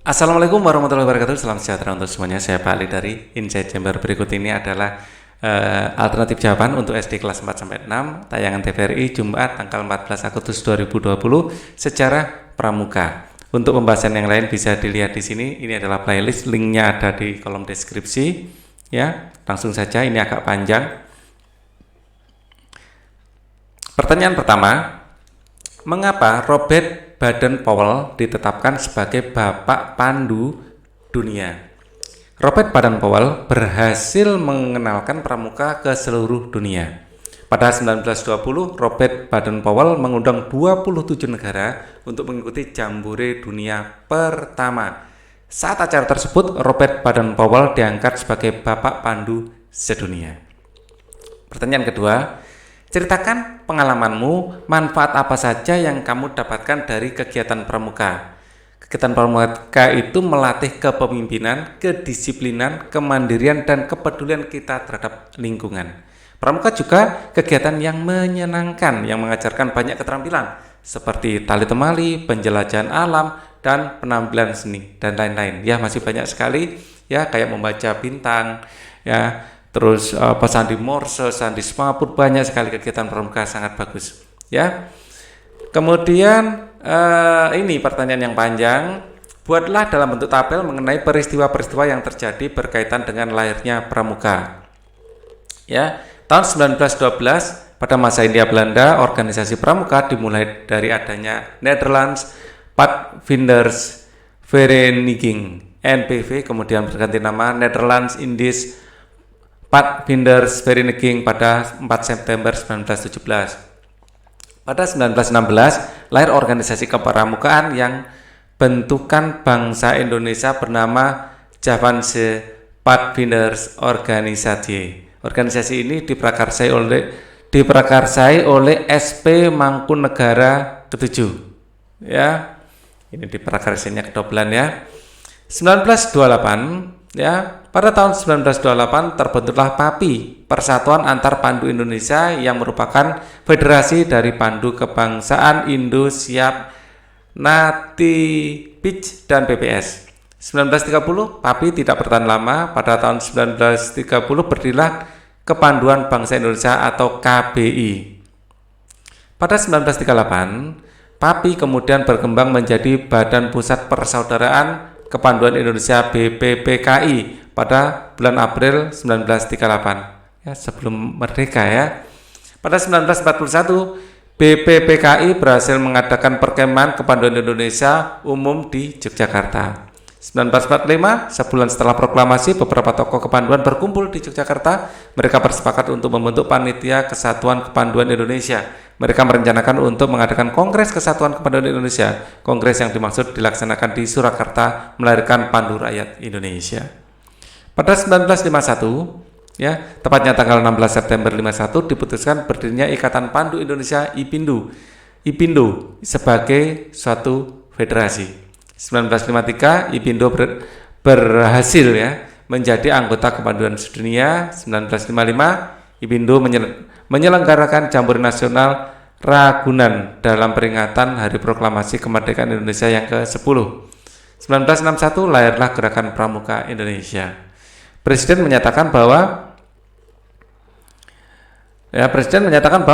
Assalamualaikum warahmatullahi wabarakatuh. Salam sejahtera untuk semuanya. Saya Pak Ali dari Insight Jember. Berikut ini adalah alternatif jawaban untuk SD kelas 4-6 tayangan TVRI Jumat tanggal 14 Agustus 2020 secara pramuka. Untuk pembahasan yang lain bisa dilihat di sini. Ini adalah playlist, linknya ada di kolom deskripsi. Ya, langsung saja. Ini agak panjang. Pertanyaan pertama, mengapa Robert Baden-Powell ditetapkan sebagai Bapak Pandu Dunia? Robert Baden-Powell berhasil mengenalkan pramuka ke seluruh dunia. Pada 1920, Robert Baden-Powell mengundang 27 negara untuk mengikuti Jambore Dunia pertama. Saat acara tersebut, Robert Baden-Powell diangkat sebagai Bapak Pandu sedunia. Pertanyaan kedua, ceritakan pengalamanmu, manfaat apa saja yang kamu dapatkan dari kegiatan pramuka. Kegiatan pramuka itu melatih kepemimpinan, kedisiplinan, kemandirian, dan kepedulian kita terhadap lingkungan. Pramuka juga kegiatan yang menyenangkan, yang mengajarkan banyak keterampilan, seperti tali temali, penjelajahan alam, dan penampilan seni, dan lain-lain. Ya, masih banyak sekali, ya, kayak membaca bintang, ya, terus sandi Morse, sandi semaput, banyak sekali kegiatan pramuka sangat bagus. Ya. Kemudian ini pertanyaan yang panjang. Buatlah dalam bentuk tabel mengenai peristiwa-peristiwa yang terjadi berkaitan dengan lahirnya pramuka. Ya, tahun 1912 pada masa Hindia Belanda, organisasi pramuka dimulai dari adanya Nederlands Padvinders Vereniging (NPV), kemudian berganti nama Nederlands Indies Padvinders Vereniging pada 4 September 1917. Pada 1916, lahir organisasi kepramukaan yang bentukan bangsa Indonesia bernama Javaanse Padvinders Organisatie. Organisasi ini diprakarsai oleh SP Mangkunegara ke-7. Ya, ini diprakarsainya kedobelan ya. 1928. Ya, pada tahun 1928 terbentuklah PAPI, Persatuan Antar Pandu Indonesia, yang merupakan federasi dari pandu kebangsaan Indo, Siap, Nati, Pitch, dan PPS. 1930 PAPI tidak bertahan lama. Pada tahun 1930 berdirilah Kepanduan Bangsa Indonesia atau KBI. Pada 1938 PAPI kemudian berkembang menjadi Badan Pusat Persaudaraan Kepanduan Indonesia BPPKI pada bulan April 1938, ya, sebelum merdeka ya. Pada 1941 BPPKI berhasil mengadakan perkemahan Kepanduan Indonesia umum di Yogyakarta. 1945, sebulan setelah proklamasi, beberapa tokoh kepanduan berkumpul di Yogyakarta. Mereka bersepakat untuk membentuk Panitia Kesatuan Kepanduan Indonesia. Mereka merencanakan untuk mengadakan Kongres Kesatuan Kepanduan Indonesia. Kongres yang dimaksud dilaksanakan di Surakarta, melahirkan Pandu Rakyat Indonesia. Pada 1951, ya, tepatnya tanggal 16 September 1951, diputuskan berdirinya Ikatan Pandu Indonesia IPINDO sebagai suatu federasi. 1953 IPINDO berhasil ya menjadi anggota Kepanduan Sedunia. 1955 IPINDO menyelenggarakan Jambore Nasional Ragunan dalam peringatan Hari Proklamasi Kemerdekaan Indonesia yang ke-10. 1961 lahirlah Gerakan Pramuka Indonesia. Presiden menyatakan bahwa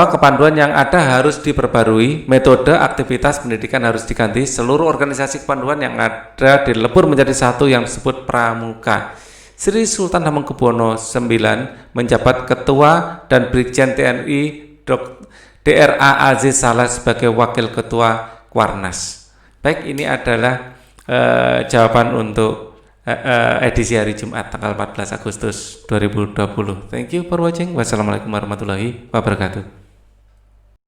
kepanduan yang ada harus diperbarui, metode aktivitas pendidikan harus diganti, seluruh organisasi kepanduan yang ada dilebur menjadi satu yang disebut pramuka. Sri Sultan Hamengkubuwono IX menjabat Ketua dan Brigjen TNI Dra. Aziz Saleh sebagai Wakil Ketua Kuarnas. Baik, ini adalah jawaban untuk edisi hari Jumat tanggal 14 Agustus 2020. Thank you for watching. Wassalamualaikum warahmatullahi wabarakatuh.